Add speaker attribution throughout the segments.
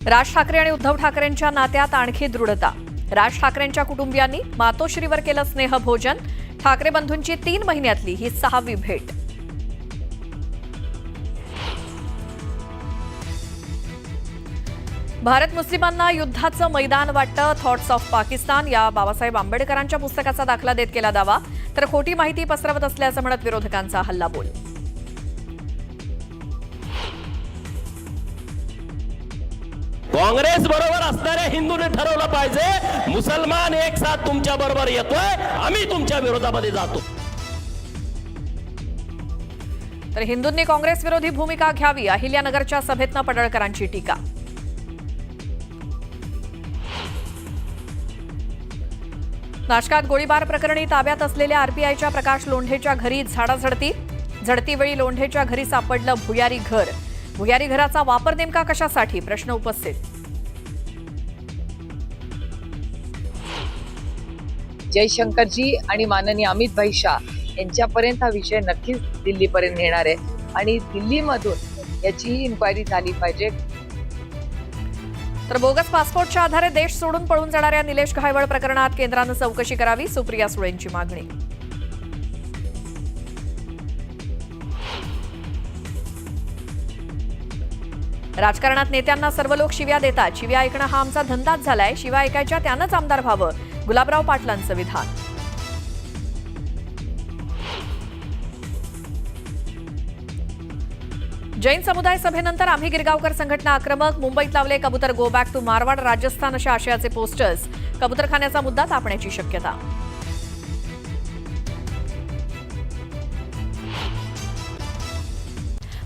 Speaker 1: राज ठाकरे आणि उद्धव ठाकरेंच्या नात्यात आणखी दृढता। राज ठाकरेंच्या कुटुंबियांनी मातोश्रीवर केलं स्नेहभोजन। ठाकरे बंधूंची 3 महिन्यातली ही 6वी भेट। भारत मुस्लिमांना युद्धाचं मैदान वाटतं, थॉट्स ऑफ पाकिस्तान या बाबासाहेब आंबेडकरांच्या पुस्तकाचा दाखला देत केला दावा, तर खोटी माहिती पसरवत असल्याचं म्हणत विरोधकांचा हल्लाबोल।
Speaker 2: काँग्रेस बरोबर असणाऱ्या हिंदूने ठरवलं पाहिजे मुसलमान एक साथ तुमच्या बरोबर येतोय, आम्ही तुमच्या विरोधामध्ये जातो।
Speaker 1: तर हिंदूंनी काँग्रेस विरोधी भूमिका घ्यावी, अहिल्यानगरच्या सभेतनं पडळकरांची टीका। नाशकात गोळीबार प्रकरणी ताब्यात असलेल्या आरपीआयच्या प्रकाश लोंढेच्या घरी झाडाझडती। झडतीवेळी लोंढेच्या घरी सापडलं भुयारी घर। भुयारी घराचा वापर नेमका कशासाठी, प्रश्न उपस्थित।
Speaker 3: जयशंकरजी आणि माननीय अमित भाई शाह यांच्यापर्यंत हा विषय नक्कीच दिल्लीपर्यंत नेणार आहे आणि दिल्लीमधून याची इन्क्वायरी झाली पाहिजे।
Speaker 1: तर बोगस पासपोर्टच्या आधारे देश सोडून पळून जाणाऱ्या निलेश घायवळ प्रकरणात केंद्रानं चौकशी करावी, सुप्रिया सुळेंची मागणी। राजकारणात नेत्यांना सर्व लोक शिव्या देतात, शिव्या ऐकणं हा आमचा धंदाच झालाय, शिव्या ऐकायच्या त्यानंच आमदार व्हावं, गुलाबराव पाटलांचं विधान। जैन समुदाय सभेनंतर आम्ही गिरगावकर संघटना आक्रमक। मुंबईत लावले कबूतर go back to Marwar Rajasthan अशा आशयाचे पोस्टर्स। कबूतरखान्याचा मुद्दा तापण्याची शक्यता।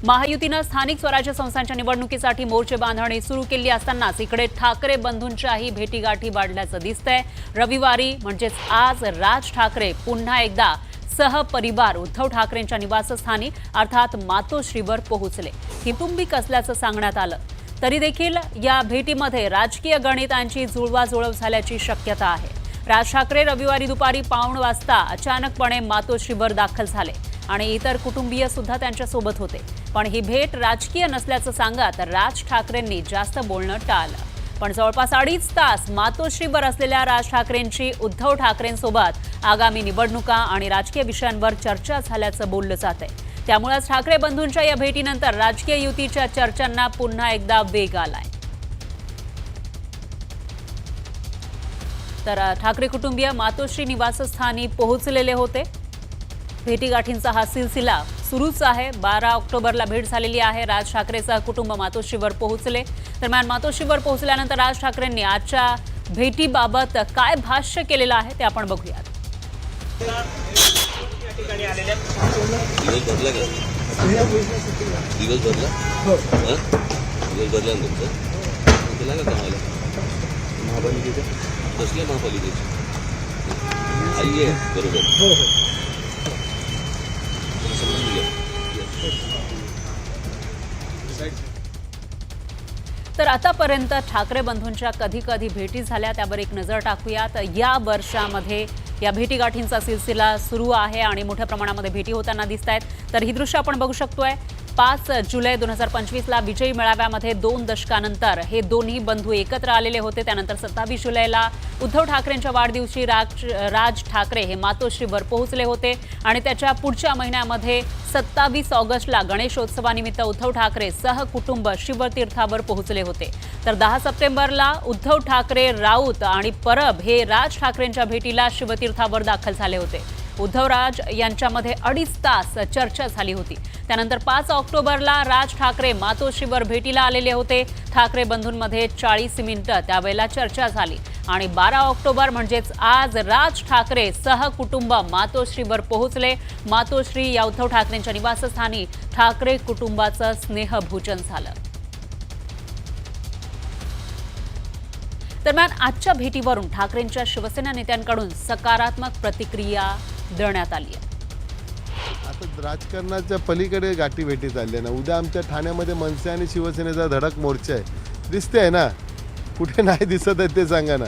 Speaker 4: महायुतीनं स्थानिक स्वराज्य संस्थांच्या निवडणुकीसाठी मोर्चे बांधणी सुरू केली असतानाच इकडे ठाकरे बंधूंच्याही भेटीगाठी वाढल्याचं दिसतंय। रविवारी म्हणजेच आज राज ठाकरे पुन्हा एकदा सहपरिवार उद्धव ठाकरेंच्या निवासस्थानी अर्थात मातोश्रीवर पोहोचले। कुटुंबिक असल्याचं सांगण्यात आलं तरी देखील या भेटीमध्ये राजकीय गणितांची जुळवाजुळव झाल्याची शक्यता आहे। राज ठाकरे रविवारी दुपारी 1:15 वाजता अचानकपणे मातोश्रीवर दाखल झाले आणि इतर कुटुंबीय सुद्धा त्यांच्या सोबत होते, पण ही भेट राजकीय नसल्याचं सांगत राज ठाकरेंनी जास्त बोलणं टाळलं। पण जवळपास 2.5 तास मातोश्रीवर असलेल्या राज ठाकरेंची उद्धव ठाकरेंसोबत आगामी निवडणुका आणि राजकीय विषयांवर चर्चा झाल्याचं बोललं जात आहे। त्यामुळेच ठाकरे बंधूंच्या या भेटीनंतर राजकीय युतीच्या चर्चांना पुन्हा एकदा वेग आलाय। तर ठाकरे कुटुंबीय मातोश्री निवासस्थानी पोहोचलेले होते। भेटीगाठींचा हा सिलसिला सुरूच आहे। 12 ऑक्टोबरला भेट झालेली आहे। राज ठाकरेचं कुटुंब मातोश्रीवर पोहोचले। दरम्यान मातोश्रीवर पोहोचल्यानंतर राज ठाकरेंनी आजच्या भेटीबाबत काय भाष्य केलेलं आहे ते आपण बघूयात। तर आतापर्यंत ठाकरे बंधूंच्या कधी कधी भेटी झाल्या त्यावर एक नजर टाकूयात। या वर्षामध्ये या भेटीगाठींचा सिलसिला सुरू आहे आणि मोठ्या प्रमाणामध्ये भेटी होताना दिसत आहेत। तर ही दृश्य आपण बघू शकतोय। 5 जुलै 2025ला विजयी मेळाव्यामध्ये 2 दशकानंतर हे दोन्ही बंधू एकत्र आलेले होते। त्यानंतर 27 जुलैला उद्धव ठाकरेंच्या वाढदिवशी राज ठाकरे हे मातोश्रीवर पोहोचले होते आणि त्याच्या पुढच्या महिन्यामध्ये 27 ऑगस्टला गणेशोत्सवानिमित्त उद्धव ठाकरे सहकुटुंब शिवतीर्थावर पोहोचले होते। तर 10 सप्टेंबरला उद्धव ठाकरे, राऊत आणि परब हे राज ठाकरेंच्या भेटीला शिवतीर्थावर दाखल झाले होते। उद्धवराज यांच्यामध्ये 2.5 तास चर्चा झाली होती। त्यानंतर 5 ऑक्टोबरला राज ठाकरे मातोश्रीवर भेटीला आलेले होते। ठाकरे बंधूंमध्ये 40 मिनिटं त्यावेळेला चर्चा झाली आणि 12 ऑक्टोबर म्हणजेच आज राज ठाकरे सहकुटुंब मातोश्रीवर पोहोचले। मातोश्री या उद्धव ठाकरेंच्या निवासस्थानी ठाकरे कुटुंबाचं स्नेहभोजन झालं। दरम्यान आजच्या भेटीवरून ठाकरेंच्या शिवसेना नेत्यांकडून सकारात्मक प्रतिक्रिया देण्यात आली आहे।
Speaker 5: आता राजकारणाच्या पलीकडे गाठी भेटी चालल्या ना। उद्या आमच्या ठाण्यामध्ये मनसे आणि शिवसेनेचा धडक मोर्चा आहे, दिसते आहे ना? कुठे नाही दिसत आहे ते सांगा ना।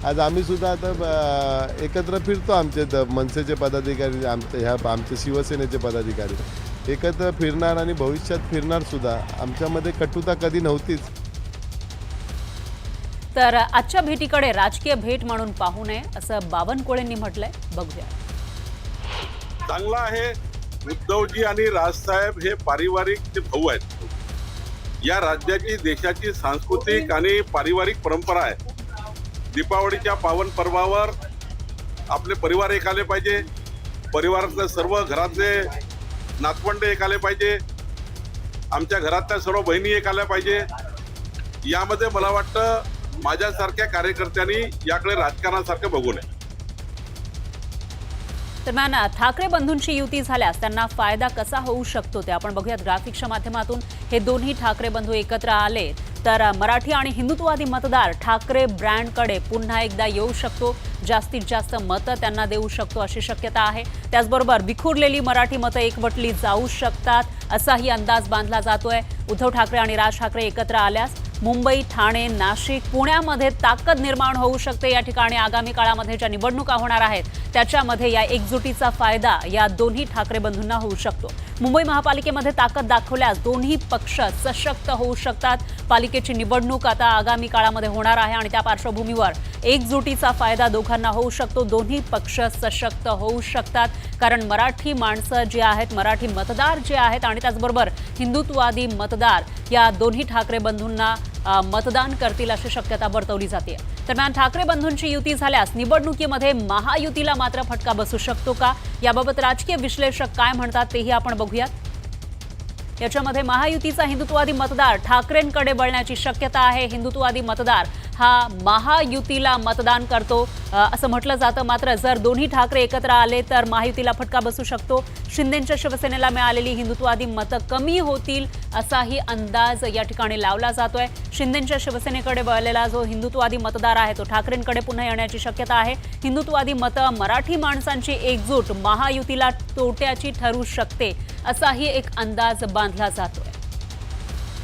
Speaker 5: आज आम्ही सुद्धा आता एकत्र फिरतो, आमचे मनसेचे पदाधिकारी, आमचे शिवसेनेचे पदाधिकारी एकत्र फिरणार आणि भविष्यात फिरणार सुद्धा। आमच्यामध्ये कटुता कधी नव्हतीच।
Speaker 4: तर आजच्या भेटीकडे राजकीय भेट म्हणून पाहू नये असं बावनकुळेंनी म्हटलंय. बघूया.
Speaker 6: चांगला आहे. उद्धवजी आणि राजसाहेब हे पारिवारिक जे भाऊ आहेत. या राज्याची देशाची सांस्कृतिक आणि पारिवारिक परंपरा आहे. दीपावलीच्या पावन पर्वावर आपले परिवार एक आले पाहिजे. परिवारातले सर्व घरातले नातवंडे एक आले पाहिजे. आमच्या घरातल्या सर्व बहिणी एक आल्या पाहिजे. यामध्ये मला वाटतं माझ्यासारख्या कार्यकर्त्यांनी याकडे राजकारणासारखं बघू नये.
Speaker 4: दरम्यान ठाकरे बंधूंची युती झाल्यास त्यांना फायदा कसा होऊ शकतो ते आपण बघूयात ग्राफिक्सच्या माध्यमातून. हे दोन्ही ठाकरे बंधू एकत्र आले तर मराठी आणि हिंदुत्ववादी मतदार ठाकरे ब्रँडकडे पुन्हा एकदा येऊ शकतो. जास्तीत जास्त मतं त्यांना देऊ शकतो अशी शक्यता आहे. त्याचबरोबर विखुरलेली मराठी मतं एकवटली जाऊ शकतात असाही अंदाज बांधला जातोय. उद्धव ठाकरे आणि राज ठाकरे एकत्र आल्यास मुंबई, ठाणे, नाशिक, पुण्यामध्ये ताकद निर्माण होऊ शकते. या ठिकाणी आगामी काळामध्ये ज्या निवडणुका होणार आहेत त्याच्यामध्ये या एकजुटीचा फायदा या दोन्ही ठाकरे बंधूंना होऊ शकतो. मुंबई महापालिकेमध्ये ताकद दाखवल्यास दोन्ही पक्ष सशक्त होऊ शकतात. पालिकेची निवडणूक आता आगामी काळामध्ये होणार आहे आणि त्या पार्श्वभूमीवर एकजुटीचा फायदा दोघांना होऊ शकतो. दोन्ही पक्ष सशक्त होऊ शकतात कारण मराठी माणसं जी आहेत, मराठी मतदार जे आहेत आणि त्याचबरोबर हिंदुत्ववादी मतदार या दोन्ही ठाकरे बंधूंना मतदान करतील अशी शक्यता वर्तवली जाते. दरम्यान ठाकरे बंधूंची युती झाल्यास निवडणुकीमध्ये महायुतीला मात्र फटका बसू शकतो का, याबाबत राजकीय विश्लेषक काय म्हणतात तेही आपण बघूयात. याच्यामध्ये महायुतीचा हिंदुत्ववादी मतदार ठाकरेंकडे वळण्याची शक्यता आहे. हिंदुत्ववादी मतदार हा महायुतीला मतदान करतो असं म्हटलं जातं. मात्र जर दोन्ही ठाकरे एकत्र आले तर महायुतीला फटका बसू शकतो. शिंदेंच्या शिवसेनेला मिळालेली हिंदुत्ववादी मतं कमी होतील असाही अंदाज या ठिकाणी लावला जातोय. शिंदेंच्या शिवसेनेकडे वळलेला जो हिंदुत्ववादी मतदार आहे तो ठाकरेंकडे पुन्हा येण्याची शक्यता आहे. हिंदुत्ववादी मतं मराठी माणसांची एकजूट महायुतीला तोट्याची ठरू शकते असाही एक अंदाज बांधला जातोय.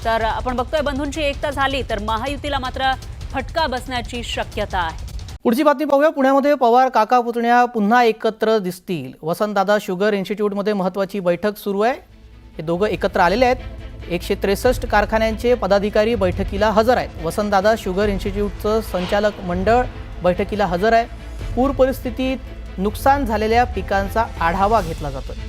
Speaker 4: तर आपण बघतोय बंधूंची एकता झाली तर महायुतीला मात्र फटका बसण्याची शक्यता आहे.
Speaker 7: पुढची बातमी पाहूया. पुण्यामध्ये पवार काका पुतण्या पुन्हा एकत्र दिसतील. वसंतदादा शुगर इन्स्टिट्यूटमध्ये महत्त्वाची बैठक सुरू आहे. हे दोघं एकत्र आलेले आहेत. 163 कारखान्यांचे पदाधिकारी बैठकीला हजर आहेत. वसंतदादा शुगर इन्स्टिट्यूटचं संचालक मंडळ बैठकीला हजर आहे. पूर परिस्थितीत नुकसान झालेल्या पिकांचा आढावा घेतला जातोय.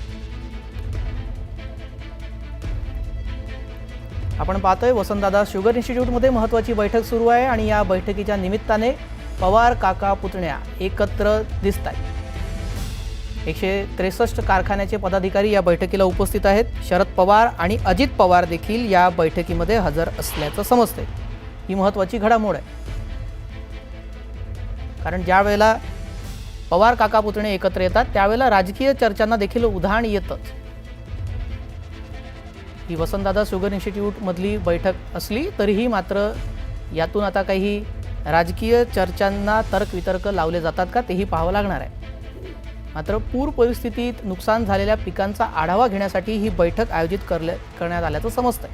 Speaker 7: आपण पाहतोय वसंतदादा शुगर इन्स्टिट्यूटमध्ये महत्त्वाची बैठक सुरू आहे आणि या बैठकीच्या निमित्ताने पवार काका पुतण्या एकत्र दिसत आहेत. 163 कारखान्याचे पदाधिकारी या बैठकीला उपस्थित आहेत. शरद पवार आणि अजित पवार देखील या बैठकीमध्ये हजर असल्याचं समजतंय. ही महत्त्वाची घडामोड आहे कारण ज्या वेळेला पवार काका पुतणे एकत्र येतात त्यावेळेला राजकीय चर्चांना देखील उधाण येतच. ही वसंतदादा शुगर इन्स्टिट्यूटमधली बैठक असली तरीही मात्र यातून आता काही राजकीय चर्चांना तर्कवितर्क लावले जातात का तेही पाहावं लागणार आहे. मात्र पूर परिस्थितीत नुकसान झालेल्या पिकांचा आढावा घेण्यासाठी ही बैठक आयोजित करण्यात आल्याचं समजतंय.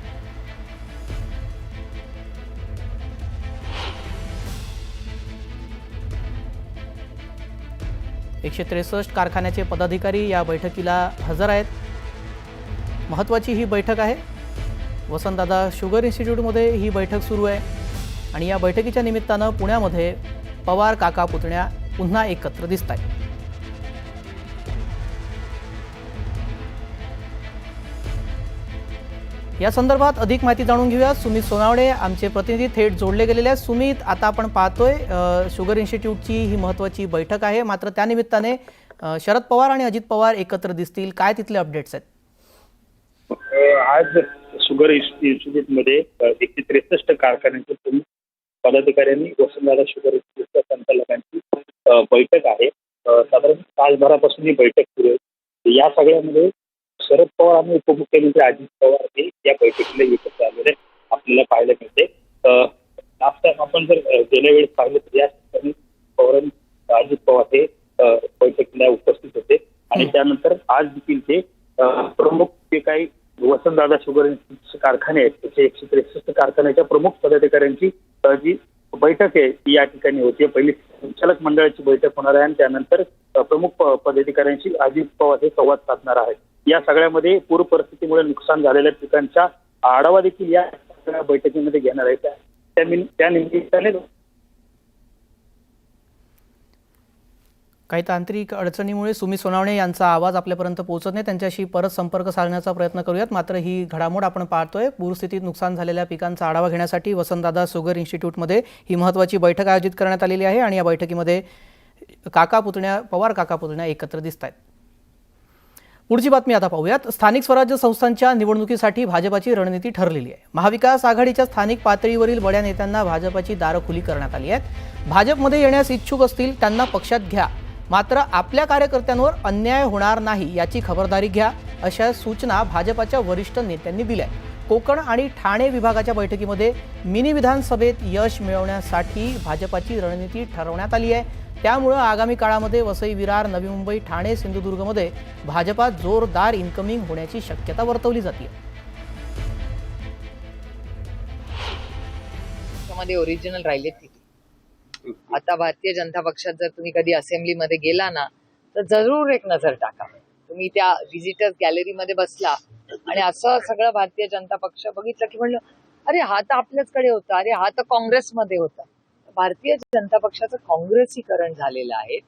Speaker 7: एकशे 163 कारखान्याचे पदाधिकारी या बैठकीला हजर आहेत. महत्त्वाची ही बैठक आहे. वसंतदादा शुगर इन्स्टिट्यूटमध्ये ही बैठक सुरू आहे आणि या बैठकीच्या निमित्तानं पुण्यामध्ये पवार काका पुतण्या पुन्हा एकत्र दिसत आहेत. या संदर्भात अधिक माहिती जाणून घेऊया. सुमित सोनावणे आमचे प्रतिनिधी थेट जोडले गेलेले आहेत. सुमित, आता आपण पाहतोय शुगर इन्स्टिट्यूटची ही महत्त्वाची बैठक आहे. मात्र त्यानिमित्ताने शरद पवार आणि अजित पवार एकत्र दिसतील. काय तिथले अपडेट्स आहेत?
Speaker 8: आज शुगर इन्स्टिट्यूटमध्ये 163 कारखान्यांचे प्रमुख पदाधिकाऱ्यांनी वसंतदादा शुगर इन्स्टिट्यूटच्या संचालकांची बैठक आहे. साधारण तासभरापासून ही बैठक सुरू आहे. या सगळ्यामध्ये शरद पवार आणि उपमुख्यमंत्री अजित पवार हे या बैठकीला एकत्र आलेले आपल्याला पाहायला मिळते. लास्ट टाइम आपण जर गेल्या वेळेस पाहिलं तर या ठिकाणी पवार अजित पवार हे बैठकीला उपस्थित होते आणि त्यानंतर आज देखील ते प्रमुख जे काही वसंतदादा शुगर इन्स्टिट्यूटचे कारखाने आहेत त्याचे 163 कारखान्याच्या प्रमुख पदाधिकाऱ्यांची जी बैठक आहे ती या ठिकाणी होती. पहिली संचालक मंडळाची बैठक होणार आहे आणि त्यानंतर प्रमुख पदाधिकाऱ्यांशी अजित पवार हे संवाद साधणार आहेत. या सगळ्यामध्ये पूर परिस्थितीमुळे नुकसान झालेल्या पिकांचा आढावा देखील या बैठकीमध्ये घेणार आहे. त्या निमित्ताने
Speaker 7: काही तांत्रिक अडचणीमुळे सुमी सोनावणे यांचा आवाज आपल्यापर्यंत पोहोचत नाही. त्यांच्याशी परत संपर्क साधण्याचा प्रयत्न करूयात. मात्र ही घडामोड आपण पाहतोय. पूरस्थितीत नुकसान झालेल्या पिकांचा आढावा घेण्यासाठी वसंतदादा शुगर इन्स्टिट्यूटमध्ये ही महत्त्वाची बैठक आयोजित करण्यात आलेली आहे आणि या बैठकीमध्ये पवार काका पुतण्या एकत्र दिसत आहेत. पुढची बातमी आता पाहूयात. स्थानिक स्वराज्य संस्थांच्या निवडणुकीसाठी भाजपाची रणनीती ठरलेली आहे. महाविकास आघाडीच्या स्थानिक पातळीवरील बड्या नेत्यांना भाजपाची दारं खुली करण्यात आली आहेत. भाजपमध्ये येण्यास इच्छुक असतील त्यांना पक्षात घ्या, मात्र आपल्या कार्यकर्त्यांवर अन्याय होणार नाही याची खबरदारी घ्या, अशा सूचना भाजपाच्या वरिष्ठ नेत्यांनी दिल्या. कोकण आणि ठाणे विभागाच्या बैठकीमध्ये मिनी विधानसभेत यश मिळवण्यासाठी भाजपाची रणनीती ठरवण्यात आली आहे. त्यामुळे आगामी काळामध्ये वसई, विरार, नवी मुंबई, ठाणे, सिंधुदुर्गमध्ये भाजपात जोरदार इन्कमिंग होण्याची शक्यता वर्तवली जाते.
Speaker 3: त्यामध्ये ओरिजिनल राहिले तिथे. आता भारतीय जनता पक्षात जर तुम्ही कधी असेंब्लीमध्ये गेला ना तर जरूर एक नजर टाका. तुम्ही त्या व्हिजिटर्स गॅलरीमध्ये बसला आणि असं सगळं भारतीय जनता पक्ष बघितलं की म्हणलं अरे हा तर आपल्याचकडे होता, अरे हा तर काँग्रेसमध्ये होता. भारतीय जनता पक्षाचं काँग्रेसीकरण झालेलं आहे.